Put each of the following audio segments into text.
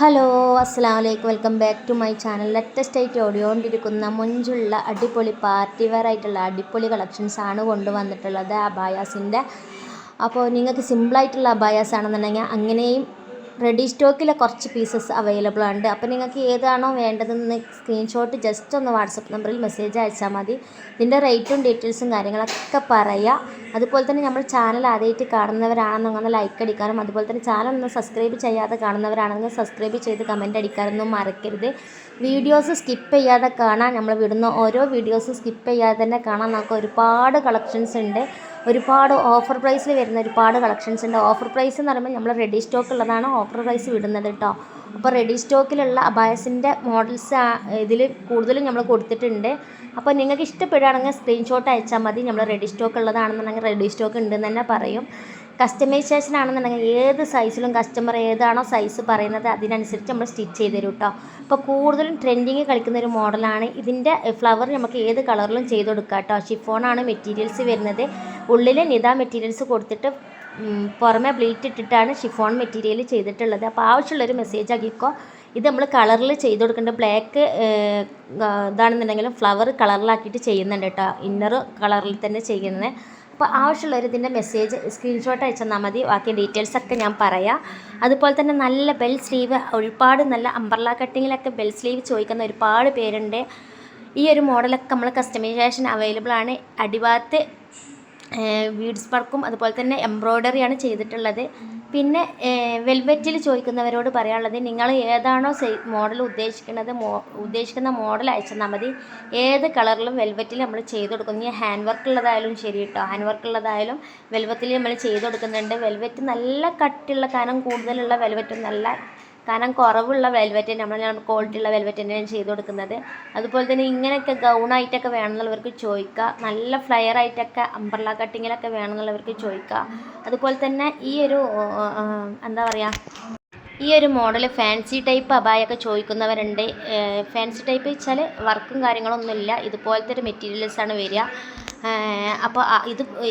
Hello അസ്സലാമു അലൈക്കും welcome back to my channel. Latest ആയിട്ട് ഓടിക്കൊണ്ടിരിക്കുന്ന മൊഞ്ചുള്ള അടിപൊളി പാർട്ടി വെയർ ആയിട്ടുള്ള അടിപൊളി കളക്ഷൻസ് ആണ് കൊണ്ടുവന്നിട്ടുള്ളത് അബായാസിൻ്റെ. അപ്പോൾ നിങ്ങൾക്ക് സിമ്പിളായിട്ടുള്ള അബായാസ് ആണെന്നുണ്ടെങ്കിൽ അങ്ങനെയും റെഡി സ്റ്റോക്കിലെ കുറച്ച് പീസസ് അവൈലബിൾ ആണ്. അപ്പോൾ നിങ്ങൾക്ക് ഏതാണോ വേണ്ടതെന്ന് സ്ക്രീൻഷോട്ട് ജസ്റ്റ് ഒന്ന് വാട്സപ്പ് നമ്പറിൽ മെസ്സേജ് അയച്ചാൽ മതി. ഇതിൻ്റെ റേറ്റും ഡീറ്റെയിൽസും കാര്യങ്ങളൊക്കെ പറയുക. അതുപോലെ തന്നെ നമ്മൾ ചാനൽ ആദ്യമായിട്ട് കാണുന്നവരാണെന്നുണ്ടെങ്കിൽ ഒന്ന് ലൈക്ക് അടിക്കാനും, അതുപോലെ തന്നെ ചാനൽ ഒന്ന് സബ്സ്ക്രൈബ് ചെയ്യാതെ കാണുന്നവരാണെങ്കിൽ സബ്സ്ക്രൈബ് ചെയ്ത് കമൻറ്റ് അടിക്കാനൊന്നും മറക്കരുത്. വീഡിയോസ് സ്കിപ്പ് ചെയ്യാതെ കാണാൻ, നമ്മൾ വിടുന്ന ഓരോ വീഡിയോസ് സ്കിപ്പ് ചെയ്യാതെ തന്നെ കാണാൻ നമുക്ക് ഒരുപാട് കളക്ഷൻസ് ഉണ്ട്. ഒരുപാട് ഓഫർ പ്രൈസിൽ വരുന്ന ഒരുപാട് കളക്ഷൻസ് ഉണ്ട്. ഓഫർ പ്രൈസ് എന്ന് പറയുമ്പോൾ നമ്മൾ റെഡി സ്റ്റോക്ക് ഉള്ളതാണ് ഓഫർ പ്രൈസ് വിടുന്നത് കേട്ടോ. അപ്പോൾ റെഡി സ്റ്റോക്കിലുള്ള അബായസിൻ്റെ മോഡൽസ് ഇതിൽ കൂടുതലും നമ്മൾ കൊടുത്തിട്ടുണ്ട്. അപ്പോൾ നിങ്ങൾക്ക് ഇഷ്ടപ്പെടുകയാണെങ്കിൽ സ്ക്രീൻഷോട്ട് അയച്ചാൽ മതി. നമ്മൾ റെഡി സ്റ്റോക്ക് ഉള്ളതാണെന്നുണ്ടെങ്കിൽ റെഡി സ്റ്റോക്ക് ഉണ്ടെന്ന് തന്നെ പറയും. കസ്റ്റമൈസേഷൻ ആണെന്നുണ്ടെങ്കിൽ ഏത് സൈസിലും കസ്റ്റമർ ഏതാണോ സൈസ് പറയുന്നത് അതിനനുസരിച്ച് നമ്മൾ സ്റ്റിച്ച് ചെയ്ത് തരും കേട്ടോ. അപ്പോൾ കൂടുതലും ട്രെൻഡിങ് കളിക്കുന്ന ഒരു മോഡലാണ്. ഇതിൻ്റെ ഫ്ലവർ നമുക്ക് ഏത് കളറിലും ചെയ്ത് കൊടുക്കാം കേട്ടോ. ഷിഫോണാണ് മെറ്റീരിയൽസ് വരുന്നത്. ഉള്ളിൽ നിതാ മെറ്റീരിയൽസ് കൊടുത്തിട്ട് പുറമെ ബ്ലീറ്റ് ഇട്ടിട്ടാണ് ഷിഫോൺ മെറ്റീരിയൽ ചെയ്തിട്ടുള്ളത്. അപ്പോൾ ആവശ്യമുള്ളൊരു മെസ്സേജ് ആക്കിക്കോ. ഇത് നമ്മൾ കളറിൽ ചെയ്ത് കൊടുക്കേണ്ട ബ്ലാക്ക് ഇതാണെന്നുണ്ടെങ്കിലും ഫ്ലവർ കളറിലാക്കിയിട്ട് ചെയ്യുന്നുണ്ട് കേട്ടോ. ഇന്നർ കളറിൽ തന്നെ ചെയ്യുന്നത്. അപ്പോൾ ആവശ്യമുള്ളവർ ഇതിൻ്റെ മെസ്സേജ് സ്ക്രീൻഷോട്ട് അയച്ചെന്നാൽ മതി. ബാക്കി ഡീറ്റെയിൽസൊക്കെ ഞാൻ പറയാം. അതുപോലെ തന്നെ നല്ല ബെൽ സ്ലീവ്, ഒരുപാട് നല്ല അംബ്രല്ല കട്ടിങ്ങിലൊക്കെ ബെൽ സ്ലീവ് ചോദിക്കുന്ന ഒരുപാട് പേരുണ്ട്. ഈ ഒരു മോഡലൊക്കെ നമ്മൾ കസ്റ്റമൈസേഷൻ അവൈലബിൾ ആണ്. അടിഭാഗത്ത് ബീഡ്സ് വർക്കും അതുപോലെ തന്നെ എംബ്രോയ്ഡറിയാണ് ചെയ്തിട്ടുള്ളത്. പിന്നെ വെൽവെറ്റിൽ ചോദിക്കുന്നവരോട് പറയാനുള്ളത്, നിങ്ങൾ ഏതാണോ മോഡൽ ഉദ്ദേശിക്കുന്ന മോഡൽ അയച്ചെന്നാൽ മതി. ഏത് കളറിലും വെൽവെറ്റിൽ നമ്മൾ ചെയ്ത് കൊടുക്കും. ഇനി ഹാൻഡ് വർക്ക് ഉള്ളതായാലും ശരി കേട്ടോ. ഹാൻഡ് വർക്ക് ഉള്ളതായാലും വെൽവെറ്റിൽ നമ്മൾ ചെയ്ത് കൊടുക്കുന്നുണ്ട്. വെൽവെറ്റ് നല്ല കട്ടിയുള്ള കനം കൂടുതലുള്ള വെൽവെറ്റും നല്ല കനം കുറവുള്ള വെൽവെറ്റ് നമ്മൾ ക്വാളിറ്റി ഉള്ള വെൽവെറ്റ് തന്നെയാണ് ചെയ്ത് കൊടുക്കുന്നത്. അതുപോലെ തന്നെ ഇങ്ങനെയൊക്കെ ഗൗണായിട്ടൊക്കെ വേണമെന്നുള്ളവർക്ക് ചോദിക്കുക. നല്ല ഫ്ലയർ ആയിട്ടൊക്കെ അംബ്രല്ല കട്ടിങ്ങിലൊക്കെ വേണമെന്നുള്ളവർക്ക് ചോദിക്കുക. അതുപോലെ തന്നെ ഈ ഒരു എന്താ പറയുക, ഈ ഒരു മോഡൽ ഫാൻസി ടൈപ്പ് അബായൊക്കെ ചോദിക്കുന്നവരുണ്ട്. ഫാൻസി ടൈപ്പ് വെച്ചാൽ വർക്കും കാര്യങ്ങളൊന്നുമില്ല, ഇതുപോലത്തെ ഒരു മെറ്റീരിയൽസാണ് വരിക. അപ്പോൾ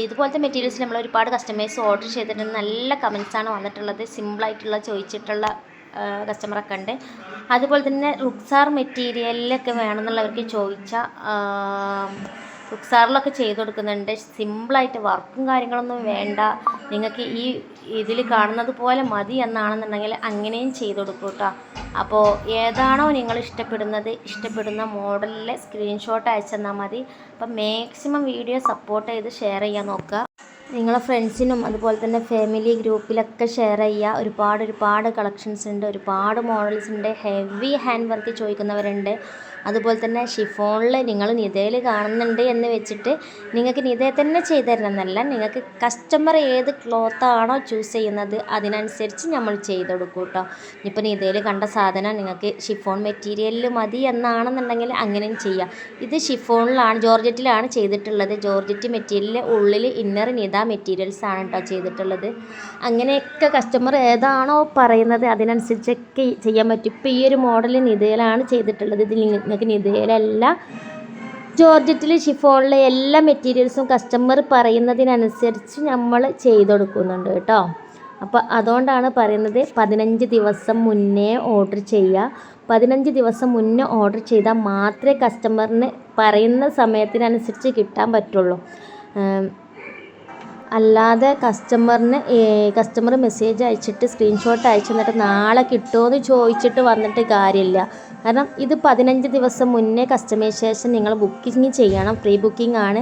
ഇതുപോലത്തെ മെറ്റീരിയൽസ് നമ്മൾ ഒരുപാട് കസ്റ്റമേഴ്സ് ഓർഡർ ചെയ്തിട്ടുണ്ട്. നല്ല കമൻസാണ് വന്നിട്ടുള്ളത്. സിമ്പിളായിട്ടുള്ള ചോദിച്ചിട്ടുള്ള കസ്റ്റമറൊക്കെ ഉണ്ട്. അതുപോലെ തന്നെ റുക്സാർ മെറ്റീരിയലിലൊക്കെ വേണമെന്നുള്ളവർക്ക് ചോദിച്ചാൽ റുക്സാറിലൊക്കെ ചെയ്ത് കൊടുക്കുന്നുണ്ട്. സിമ്പിളായിട്ട് വർക്കും കാര്യങ്ങളൊന്നും വേണ്ട, നിങ്ങൾക്ക് ഈ ഇതിൽ കാണുന്നത് പോലെ മതി എന്നാണെന്നുണ്ടെങ്കിൽ അങ്ങനെയും ചെയ്ത് കൊടുക്കും കേട്ടോ. അപ്പോൾ ഏതാണോ നിങ്ങൾ ഇഷ്ടപ്പെടുന്ന മോഡലിലെ സ്ക്രീൻഷോട്ട് അയച്ചെന്നാൽ മതി. അപ്പം മാക്സിമം വീഡിയോ സപ്പോർട്ട് ചെയ്ത് ഷെയർ ചെയ്യാൻ നോക്കുക. നിങ്ങളെ ഫ്രണ്ട്സിനും അതുപോലെ തന്നെ ഫാമിലി ഗ്രൂപ്പിലൊക്കെ ഷെയർ ചെയ്യുക. ഒരുപാട് കളക്ഷൻസ് ഉണ്ട്, ഒരുപാട് മോഡൽസ് ഉണ്ട്. ഹെവി ഹാൻഡ് വർക്ക് ചോദിക്കുന്നവരുണ്ട്. അതുപോലെ തന്നെ ഷിഫോണിൽ നിങ്ങൾ നിതയിൽ കാണുന്നുണ്ട് എന്ന് വെച്ചിട്ട് നിങ്ങൾക്ക് നിതയിൽ തന്നെ ചെയ്തു തരണം എന്നല്ല, നിങ്ങൾക്ക് കസ്റ്റമർ ഏത് ക്ലോത്താണോ ചൂസ് ചെയ്യുന്നത് അതിനനുസരിച്ച് നമ്മൾ ചെയ്ത് കൊടുക്കും കേട്ടോ. ഇപ്പോൾ നിതയിൽ കണ്ട സാധനം നിങ്ങൾക്ക് ഷിഫോൺ മെറ്റീരിയലിൽ മതി എന്നാണെന്നുണ്ടെങ്കിൽ അങ്ങനെയും ചെയ്യാം. ഇത് ഷിഫോണിലാണ്, ജോർജറ്റിലാണ് ചെയ്തിട്ടുള്ളത്. ജോർജറ്റ് മെറ്റീരിയലിൽ ഉള്ളിൽ ഇന്നർ നിത മെറ്റീരിയൽസ് ആണ് കേട്ടോ ചെയ്തിട്ടുള്ളത്. അങ്ങനെയൊക്കെ കസ്റ്റമർ ഏതാണോ പറയുന്നത് അതിനനുസരിച്ചൊക്കെ ചെയ്യാൻ പറ്റും. ഇപ്പോൾ ഈ ഒരു മോഡൽ നിതയിലാണ് ചെയ്തിട്ടുള്ളത്. ഇതിൽ നിങ്ങൾക്ക് നിതയിലല്ല, ജോർജറ്റിൽ ഷിഫോണിലെ എല്ലാ മെറ്റീരിയൽസും കസ്റ്റമർ പറയുന്നതിനനുസരിച്ച് നമ്മൾ ചെയ്ത് കൊടുക്കുന്നുണ്ട് കേട്ടോ. അപ്പോൾ അതുകൊണ്ടാണ് പറയുന്നത് 15 ദിവസം മുന്നേ ഓർഡർ ചെയ്യുക. 15 ദിവസം മുന്നേ ഓർഡർ ചെയ്താൽ മാത്രമേ കസ്റ്റമറിന് പറയുന്ന സമയത്തിനനുസരിച്ച് കിട്ടാൻ പറ്റുള്ളൂ. അല്ലാതെ കസ്റ്റമർ മെസ്സേജ് അയച്ചിട്ട് സ്ക്രീൻഷോട്ട് അയച്ചു തന്നിട്ട് നാളെ കിട്ടുമോ എന്ന് ചോദിച്ചിട്ട് വന്നിട്ട് കാര്യമില്ല. കാരണം ഇത് 15 ദിവസം മുന്നേ കസ്റ്റമൈസേഷൻ നിങ്ങൾ ബുക്കിംഗ് ചെയ്യണം. പ്രീ ബുക്കിംഗ് ആണ്.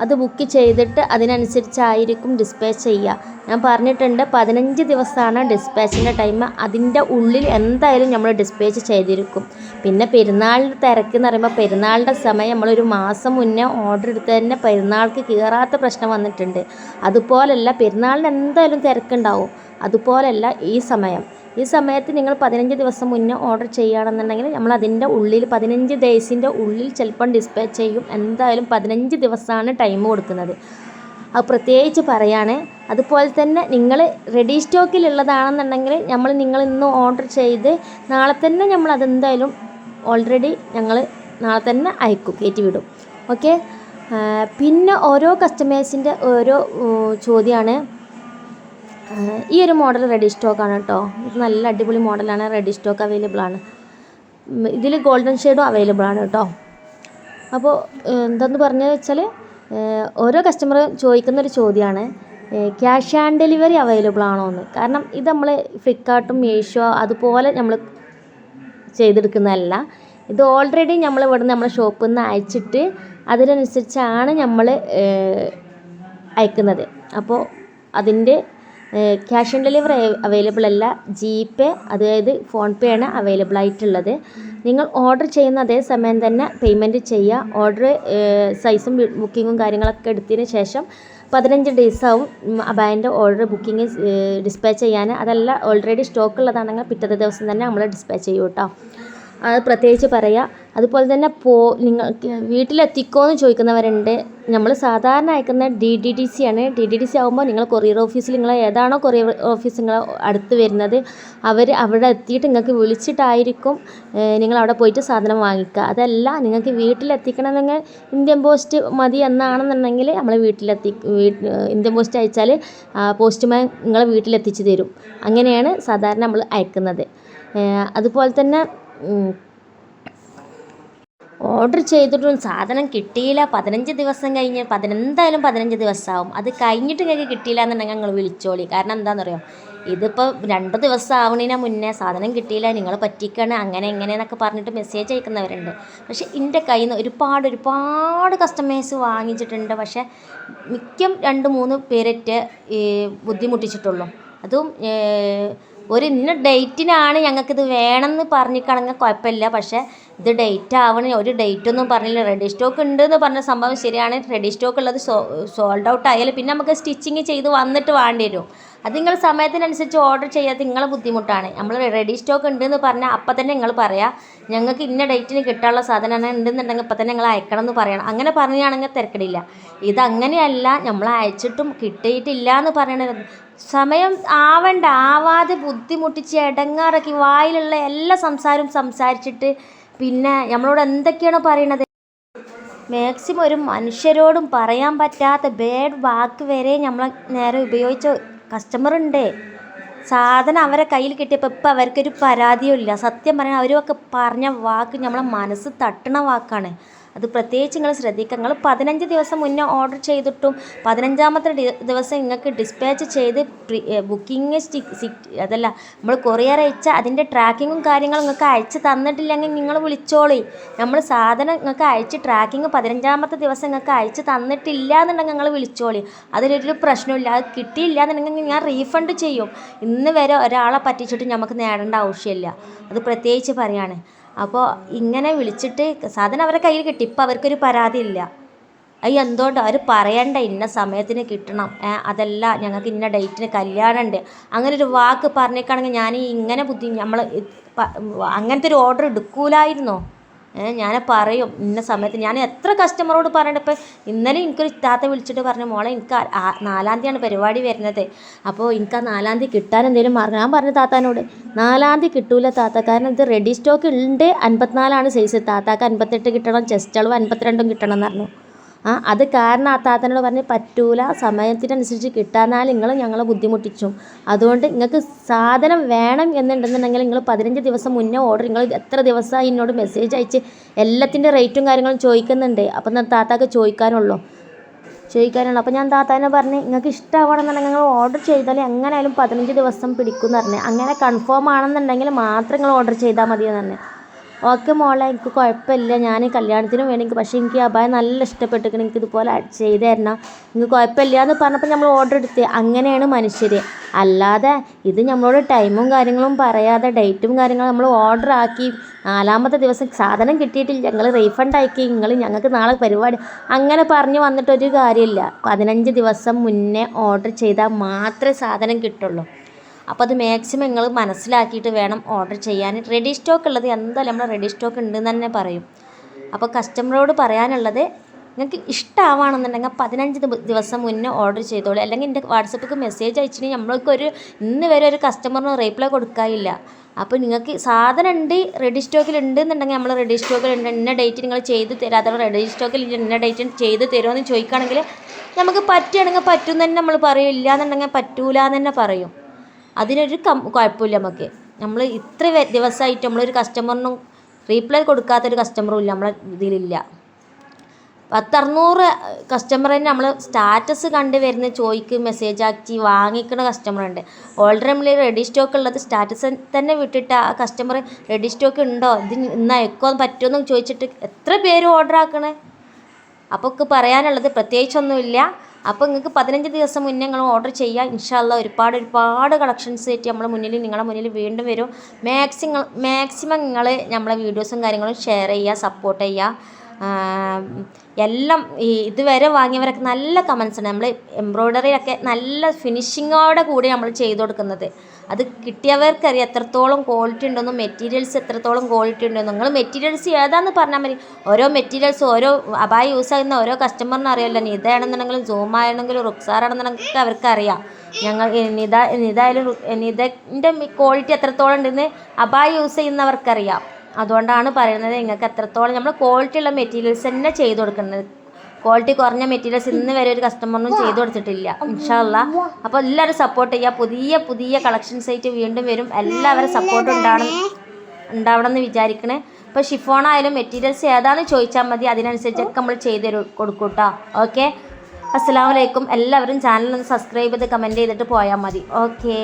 അത് ബുക്ക് ചെയ്തിട്ട് അതിനനുസരിച്ചായിരിക്കും ഡിസ്പാച്ച് ചെയ്യുക. ഞാൻ പറഞ്ഞിട്ടുണ്ട് 15 ദിവസമാണ് ഡിസ്പാച്ചിൻ്റെ ടൈം. അതിൻ്റെ ഉള്ളിൽ എന്തായാലും നമ്മൾ ഡിസ്പാച്ച് ചെയ്തിരിക്കും. പിന്നെ പെരുന്നാളിൻ്റെ തിരക്ക് എന്ന് പറയുമ്പോൾ പെരുന്നാളിൻ്റെ സമയം നമ്മളൊരു മാസം മുന്നേ ഓർഡർ എടുത്ത് തന്നെ പെരുന്നാൾക്ക് കയറാത്ത പ്രശ്നം വന്നിട്ടുണ്ട്. അതുപോലല്ല, പെരുന്നാളിന് എന്തായാലും തിരക്കുണ്ടാവും. അതുപോലല്ല ഈ സമയത്ത് നിങ്ങൾ 15 ദിവസം മുന്നേ ഓർഡർ ചെയ്യുകയാണെന്നുണ്ടെങ്കിൽ നമ്മൾ അതിൻ്റെ ഉള്ളിൽ 15 ഡേയ്സിൻ്റെ ഉള്ളിൽ ചിലപ്പം ഡിസ്പാച്ച് ചെയ്യും. എന്തായാലും 15 ദിവസമാണ് ടൈം കൊടുക്കുന്നത്. അത് പ്രത്യേകിച്ച് പറയാണ്. അതുപോലെ തന്നെ നിങ്ങൾ റെഡി സ്റ്റോക്കിലുള്ളതാണെന്നുണ്ടെങ്കിൽ നിങ്ങൾ ഇന്ന് ഓർഡർ ചെയ്ത് നാളെ തന്നെ നമ്മൾ അതെന്തായാലും ഓൾറെഡി ഞങ്ങൾ നാളെ തന്നെ അയക്കും, കയറ്റി വിടും. ഓക്കെ. പിന്നെ ഓരോ കസ്റ്റമേഴ്സിൻ്റെ ഓരോ ചോദ്യമാണ്. ഈ ഒരു മോഡൽ റെഡി സ്റ്റോക്കാണ് കേട്ടോ. ഇത് നല്ല അടിപൊളി മോഡലാണ്, റെഡി സ്റ്റോക്ക് അവൈലബിൾ ആണ്. ഇതിൽ ഗോൾഡൻ ഷെയ്ഡും അവൈലബിൾ ആണ് കേട്ടോ. അപ്പോൾ എന്താന്ന് പറഞ്ഞത് വെച്ചാൽ ഓരോ കസ്റ്റമർ ചോദിക്കുന്നൊരു ചോദ്യമാണ് ക്യാഷ് ഓൺ ഡെലിവറി അവൈലബിൾ ആണോ എന്ന്. കാരണം ഇത് നമ്മൾ ഫ്ലിപ്കാർട്ടും മീഷോ അതുപോലെ നമ്മൾ ചെയ്തെടുക്കുന്നതല്ല. ഇത് ഓൾറെഡി നമ്മൾ ഇവിടുന്ന് നമ്മളെ ഷോപ്പിൽ നിന്ന് അയച്ചിട്ട് അതിനനുസരിച്ചാണ് നമ്മൾ അയക്കുന്നത്. അപ്പോൾ അതിൻ്റെ ക്യാഷ് ഓൺ ഡെലിവറി അവൈലബിൾ അല്ല. GPay അതായത് ഫോൺപേ ആണ് അവൈലബിൾ ആയിട്ടുള്ളത്. നിങ്ങൾ ഓർഡർ ചെയ്യുന്ന അതേ സമയം തന്നെ പേയ്മെൻറ്റ് ചെയ്യുക. ഓർഡർ സൈസും ബുക്കിങ്ങും കാര്യങ്ങളൊക്കെ എടുത്തതിന് ശേഷം 15 days ആവും അബായൻ്റെ ഓർഡർ ബുക്കിംഗ് ഡിസ്പാച്ച് ചെയ്യാൻ. അതല്ല ഓൾറെഡി സ്റ്റോക്ക് ഉള്ളതാണെങ്കിൽ പിറ്റത്തെ ദിവസം തന്നെ നമ്മൾ ഡിസ്പാച്ച് ചെയ്യും കേട്ടോ. അത് പ്രത്യേകിച്ച് പറയുക. അതുപോലെ തന്നെ നിങ്ങൾക്ക് വീട്ടിലെത്തിക്കോ എന്ന് ചോദിക്കുന്നവരുണ്ട്. നമ്മൾ സാധാരണ അയക്കുന്ന DDDC ആണ്. DDDC ആകുമ്പോൾ നിങ്ങൾ കൊറിയർ ഓഫീസിൽ നിങ്ങൾ ഏതാണോ കൊറിയർ ഓഫീസ് നിങ്ങൾ അടുത്ത് വരുന്നത് അവിടെ എത്തിയിട്ട് നിങ്ങൾക്ക് വിളിച്ചിട്ടായിരിക്കും നിങ്ങൾ അവിടെ പോയിട്ട് സാധനം വാങ്ങിക്കുക. അതല്ല നിങ്ങൾക്ക് വീട്ടിലെത്തിക്കണമെങ്കിൽ ഇന്ത്യൻ പോസ്റ്റ് മതി എന്നാണെന്നുണ്ടെങ്കിൽ നമ്മൾ ഇന്ത്യൻ പോസ്റ്റ് അയച്ചാൽ പോസ്റ്റ്മാൻ നിങ്ങളെ വീട്ടിലെത്തിച്ച് തരും. അങ്ങനെയാണ് സാധാരണ നമ്മൾ അയക്കുന്നത്. അതുപോലെ തന്നെ ഓർഡർ ചെയ്തിട്ടും സാധനം കിട്ടിയില്ല, 15 ദിവസം കഴിഞ്ഞ് എന്തായാലും 15 ദിവസമാവും. അത് കഴിഞ്ഞിട്ട് നിങ്ങൾക്ക് കിട്ടിയില്ല എന്നുണ്ടെങ്കിൽ നിങ്ങൾ വിളിച്ചോളി. കാരണം എന്താണെന്നറിയോ, ഇതിപ്പോൾ 2 ദിവസം ആവണതിന് മുന്നേ സാധനം കിട്ടിയില്ല, നിങ്ങൾ പറ്റിക്കാണ് അങ്ങനെ എന്നൊക്കെ പറഞ്ഞിട്ട് മെസ്സേജ് അയക്കുന്നവരുണ്ട്. പക്ഷേ എൻ്റെ കയ്യിൽ നിന്ന് ഒരുപാട് കസ്റ്റമേഴ്സ് വാങ്ങിച്ചിട്ടുണ്ട്. പക്ഷേ മിക്കം 2-3 പേരറ്റ് ബുദ്ധിമുട്ടിച്ചിട്ടുള്ളൂ. അതും ഒരു ഇന്ന ഡേറ്റിനാണ് ഞങ്ങൾക്കിത് വേണമെന്ന് പറഞ്ഞിട്ടാണെങ്കിൽ കുഴപ്പമില്ല. പക്ഷേ ഇത് ഡേറ്റ് ആവണേ ഒരു ഡേറ്റൊന്നും പറഞ്ഞില്ല. റെഡി സ്റ്റോക്ക് ഉണ്ട് എന്ന് പറഞ്ഞ സംഭവം ശരിയാണ്. റെഡി സ്റ്റോക്ക് ഉള്ളത് സോൾഡ് ഔട്ട് ആയാലും പിന്നെ നമുക്ക് സ്റ്റിച്ചിങ് ചെയ്ത് വന്നിട്ട് വേണ്ടി വരും. അത് നിങ്ങൾ സമയത്തിനനുസരിച്ച് ഓർഡർ ചെയ്യാതെ നിങ്ങളെ ബുദ്ധിമുട്ടാണ്. നമ്മൾ റെഡി സ്റ്റോക്ക് ഉണ്ടെന്ന് പറഞ്ഞാൽ അപ്പം തന്നെ നിങ്ങൾ പറയാം ഞങ്ങൾക്ക് ഇന്ന ഡേറ്റിന് കിട്ടാനുള്ള സാധനമാണ് ഉണ്ടെന്നുണ്ടെങ്കിൽ ഇപ്പം തന്നെ നിങ്ങൾ അയക്കണം എന്ന് പറയണം. അങ്ങനെ പറയുകയാണെങ്കിൽ തിരക്കടില്ല. ഇതങ്ങനെയല്ല, നമ്മൾ അയച്ചിട്ടും കിട്ടിയിട്ടില്ല എന്ന് പറയണത് സമയം ആവാതെ ബുദ്ധിമുട്ടിച്ച് ഇടങ്ങാറാക്കി വായിലുള്ള എല്ലാ സംസാരിച്ചിട്ട് പിന്നെ നമ്മളോട് എന്തൊക്കെയാണോ പറയണത്, മാക്സിമം ഒരു മനുഷ്യരോടും പറയാൻ പറ്റാത്ത ബാഡ് വാക്ക് വരെ നമ്മൾ നേരെ ഉപയോഗിച്ച കസ്റ്റമറുണ്ട്. സാധനം അവരെ കയ്യിൽ കിട്ടിയപ്പോൾ ഇപ്പം അവർക്കൊരു പരാതിയും ഇല്ല. സത്യം പറയാൻ അവരൊക്കെ പറഞ്ഞ വാക്ക് നമ്മളെ മനസ്സ് തട്ടണ വാക്കാണ്. അത് പ്രത്യേകിച്ച് നിങ്ങൾ ശ്രദ്ധിക്കുക. നിങ്ങൾ 15 ദിവസം മുന്നേ ഓർഡർ ചെയ്തിട്ടും 15ാമത്തെ ദിവസം നിങ്ങൾക്ക് ഡിസ്പാച്ച് ചെയ്ത് ബുക്കിംഗ് അതല്ല നമ്മൾ കൊറിയർ അയച്ചാൽ അതിൻ്റെ ട്രാക്കിങ്ങും കാര്യങ്ങളും നിങ്ങൾക്ക് അയച്ച് തന്നിട്ടില്ലെങ്കിൽ നിങ്ങൾ വിളിച്ചോളി. നമ്മൾ സാധനം നിങ്ങൾക്ക് അയച്ച് ട്രാക്കിങ് 15ാമത്തെ ദിവസം നിങ്ങൾക്ക് അയച്ച് തന്നിട്ടില്ല എന്നുണ്ടെങ്കിൽ നിങ്ങൾ വിളിച്ചോളി. അതിലൊരു പ്രശ്നമില്ല. അത് കിട്ടിയില്ല എന്നുണ്ടെങ്കിൽ ഞാൻ റീഫണ്ട് ചെയ്യും. ഇന്ന് വരെ ഒരാളെ പറ്റിച്ചിട്ട് നമുക്ക് നേടേണ്ട ആവശ്യമില്ല. അത് പ്രത്യേകിച്ച് പറയാണ്. അപ്പോൾ ഇങ്ങനെ വിളിച്ചിട്ട് സാധനം അവരുടെ കയ്യിൽ കിട്ടി, ഇപ്പം അവർക്കൊരു പരാതി ഇല്ല. എന്തുകൊണ്ട് അവർ പറയണ്ട ഇന്ന സമയത്തിന് കിട്ടണം, അതല്ല ഞങ്ങൾക്ക് ഇന്ന ഡേറ്റിന് കല്യാണം ഉണ്ട്, അങ്ങനെ ഒരു വാക്ക് പറഞ്ഞേക്കാണെങ്കിൽ ഞാൻ ഇങ്ങനെ നമ്മൾ അങ്ങനത്തെ ഒരു ഓർഡർ എടുക്കൂലായിരുന്നോ? ഞാൻ പറയും ഇന്ന സമയത്ത്. ഞാൻ എത്ര കസ്റ്റമറോട് പറയണ്ട. ഇപ്പം ഇന്നലെ എനിക്കൊരു താത്ത വിളിച്ചിട്ട് പറഞ്ഞു മോളെ എനിക്ക് 4-ാം തീയതിയാണ് പരിപാടി വരുന്നത്, അപ്പോൾ എനിക്ക് ആ 4-ാം തീയതി കിട്ടാൻ എന്തെങ്കിലും മാർഗം. ഞാൻ പറഞ്ഞു താത്താനോട് 4-ാം തീയതി കിട്ടൂല താത്ത, കാരണം ഇത് റെഡി സ്റ്റോക്ക് ഉണ്ട്. 54 സൈസ്, താത്താക്ക് 58 കിട്ടണം, ചെസ്റ്റ് അളവ് 52 കിട്ടണം എന്ന് പറഞ്ഞു. അത് കാരണം ആ താത്തനോട് പറഞ്ഞ് പറ്റൂല, സമയത്തിനനുസരിച്ച് കിട്ടാന്നാൽ നിങ്ങൾ ഞങ്ങളെ ബുദ്ധിമുട്ടിച്ചു. അതുകൊണ്ട് നിങ്ങൾക്ക് സാധനം വേണം എന്നുണ്ടെന്നുണ്ടെങ്കിൽ നിങ്ങൾ 15 ദിവസം മുന്നേ ഓർഡർ, നിങ്ങൾ എത്ര ദിവസമായി എന്നോട് മെസ്സേജ് അയച്ച് എല്ലാത്തിൻ്റെ റേറ്റും കാര്യങ്ങളും ചോദിക്കുന്നുണ്ട്. അപ്പം ഞാൻ താത്താക്ക് ചോദിക്കാനുള്ളൂ. അപ്പോൾ ഞാൻ താത്താനെ പറഞ്ഞ് നിങ്ങൾക്ക് ഇഷ്ടമാവണമെന്നുണ്ടെങ്കിൽ നിങ്ങൾ ഓർഡർ ചെയ്താൽ എങ്ങനെയായാലും 15 ദിവസം പിടിക്കും എന്ന് പറഞ്ഞ്. അങ്ങനെ കൺഫേം ആണെന്നുണ്ടെങ്കിൽ മാത്രം നിങ്ങൾ ഓർഡർ ചെയ്താൽ മതി എന്ന് പറഞ്ഞു. ഓക്കെ മോളെ, എനിക്ക് കുഴപ്പമില്ല, ഞാൻ കല്യാണത്തിന് വേണമെങ്കിൽ, പക്ഷേ എനിക്ക് അബായം നല്ല ഇഷ്ടപ്പെട്ടിരിക്കണം, എനിക്ക് ഇതുപോലെ ചെയ്ത് തരണം, നിങ്ങൾക്ക് കുഴപ്പമില്ല എന്ന് പറഞ്ഞപ്പോൾ നമ്മൾ ഓർഡർ എടുത്ത്. അങ്ങനെയാണ് മനുഷ്യർ. അല്ലാതെ ഇത് നമ്മളോട് ടൈമും കാര്യങ്ങളും പറയാതെ ഡേറ്റും കാര്യങ്ങളും നമ്മൾ ഓർഡർ ആക്കി 4-ാമത്തെ ദിവസം സാധനം കിട്ടിയിട്ടില്ല ഞങ്ങൾ റീഫണ്ട് ആക്കി, ഞങ്ങൾക്ക് നാളെ പരിപാടി, അങ്ങനെ പറഞ്ഞ് വന്നിട്ടൊരു കാര്യമില്ല. 15 ദിവസം മുന്നേ ഓർഡർ ചെയ്താൽ മാത്രമേ സാധനം കിട്ടുള്ളൂ. അപ്പോൾ അത് മാക്സിമം നിങ്ങൾ മനസ്സിലാക്കിയിട്ട് വേണം ഓർഡർ ചെയ്യാൻ. റെഡി സ്റ്റോക്ക് ഉള്ളത് എന്തായാലും നമ്മൾ റെഡി സ്റ്റോക്ക് ഉണ്ടെന്ന് തന്നെ പറയും. അപ്പോൾ കസ്റ്റമറോട് പറയാനുള്ളത് നിങ്ങൾക്ക് ഇഷ്ടമാണെന്നുണ്ടെങ്കിൽ 15 ദിവസം മുന്നേ ഓർഡർ ചെയ്തോളൂ. അല്ലെങ്കിൽ എൻ്റെ വാട്സപ്പിലേക്ക് മെസ്സേജ് അയച്ചിട്ട് നമ്മൾക്കൊരു ഇന്ന് വരെ ഒരു കസ്റ്റമറിന് റീപ്ലൈ കൊടുക്കാനില്ല. അപ്പോൾ നിങ്ങൾക്ക് സാധനം ഉണ്ട്, റെഡി സ്റ്റോക്കിൽ ഉണ്ട് എന്നുണ്ടെങ്കിൽ നമ്മൾ റെഡി സ്റ്റോക്കിൽ ഉണ്ട്, ഇന്ന ഡേറ്റ് നിങ്ങൾ ചെയ്ത് തരാം, അഥവാ റെഡി സ്റ്റോക്കിൽ ഇന്ന ഡേറ്റ് ചെയ്ത് തരുമോ എന്ന് ചോദിക്കുകയാണെങ്കിൽ നമുക്ക് പറ്റുകയാണെങ്കിൽ പറ്റും തന്നെ നമ്മൾ പറയും, ഇല്ല എന്നുണ്ടെങ്കിൽ പറ്റൂല എന്ന് തന്നെ പറയും. അതിനൊരു കുഴപ്പമില്ല നമുക്ക്. നമ്മൾ ഇത്ര ദിവസമായിട്ട് നമ്മളൊരു കസ്റ്റമറിനും റീപ്ലൈ കൊടുക്കാത്തൊരു കസ്റ്റമറും ഇല്ല നമ്മളെ ഇതിലില്ല. 600 കസ്റ്റമർ തന്നെ നമ്മൾ സ്റ്റാറ്റസ് കണ്ട് വരുന്ന ചോദിക്കും മെസ്സേജ് ആക്കി വാങ്ങിക്കുന്ന കസ്റ്റമറുണ്ട്. ഓൾറെഡി നമ്മൾ റെഡി സ്റ്റോക്ക് ഉള്ളത് സ്റ്റാറ്റസ് തന്നെ വിട്ടിട്ട് ആ കസ്റ്റമർ റെഡി സ്റ്റോക്ക് ഉണ്ടോ, ഇത് ഇന്ന് അയക്കാൻ പറ്റുമെന്നും ചോദിച്ചിട്ട് എത്ര പേര് ഓർഡർ ആക്കണേ. അപ്പോൾ ഒക്കെ പറയാനുള്ളത് പ്രത്യേകിച്ചൊന്നുമില്ല. അപ്പോൾ നിങ്ങൾക്ക് 15 ദിവസം മുന്നേ നിങ്ങൾ ഓർഡർ ചെയ്യുക. ഇൻഷാ അല്ലാഹ് ഒരുപാട് കളക്ഷൻസ് ആയിട്ട് നിങ്ങളുടെ മുന്നിൽ വീണ്ടും വരും. മാക്സിമം നിങ്ങൾ നമ്മളെ വീഡിയോസും കാര്യങ്ങളും ഷെയർ ചെയ്യുക, സപ്പോർട്ട് ചെയ്യുക. എല്ലാം ഇതുവരെ വാങ്ങിയവരൊക്കെ നല്ല കമൻസ് ഉണ്ട്. നമ്മൾ എംബ്രോയ്ഡറിയൊക്കെ നല്ല ഫിനിഷിങ്ങോടെ കൂടി നമ്മൾ ചെയ്ത് കൊടുക്കുന്നത്. അത് കിട്ടിയവർക്കറിയാം എത്രത്തോളം ക്വാളിറ്റി ഉണ്ടെന്നും മെറ്റീരിയൽസ് എത്രത്തോളം ക്വാളിറ്റി ഉണ്ടെന്നും. നിങ്ങൾ മെറ്റീരിയൽസ് ഏതാണെന്ന് പറഞ്ഞാൽ മതി. ഓരോ മെറ്റീരിയൽസ് ഓരോ അബായ യൂസ് ചെയ്യുന്ന ഓരോ കസ്റ്റമറിനും അറിയാമല്ലോ. നിതയാണെന്നുണ്ടെങ്കിലും സൂം ആണെന്നുണ്ടെങ്കിലും റുക്സാറാണെന്നുണ്ടെങ്കിൽ അവർക്കറിയാം. നിതൻ്റെ ക്വാളിറ്റി എത്രത്തോളം ഉണ്ടെന്ന് അബായ യൂസ് ചെയ്യുന്നവർക്കറിയാം. അതുകൊണ്ടാണ് പറയുന്നത് നിങ്ങൾക്ക് എത്രത്തോളം നമ്മൾ ക്വാളിറ്റി ഉള്ള മെറ്റീരിയൽസ് തന്നെ ചെയ്ത് കൊടുക്കുന്നത്. ക്വാളിറ്റി കുറഞ്ഞ മെറ്റീരിയൽസ് ഇന്ന് വരെ ഒരു കസ്റ്റമറിനും ചെയ്ത് കൊടുത്തിട്ടില്ല ഇൻഷാ അല്ലാഹ്. അപ്പോൾ എല്ലാവരും സപ്പോർട്ട് ചെയ്യുക. പുതിയ കളക്ഷൻസ് ആയിട്ട് വീണ്ടും വരും. എല്ലാവരും സപ്പോർട്ട് ഉണ്ടാവണം എന്ന് വിചാരിക്കണേ. ഇപ്പോൾ ഷിഫോണായാലും മെറ്റീരിയൽസ് ഏതാണെന്ന് ചോദിച്ചാൽ മതി, അതിനനുസരിച്ചൊക്കെ നമ്മൾ ചെയ്ത് കൊടുക്കും കേട്ടോ. ഓക്കെ, അസ്സലാമു അലൈക്കും. എല്ലാവരും ചാനൽ ഒന്ന് സബ്സ്ക്രൈബ് ചെയ്ത് കമൻറ്റ് ചെയ്തിട്ട് പോയാൽ മതി. ഓക്കേ.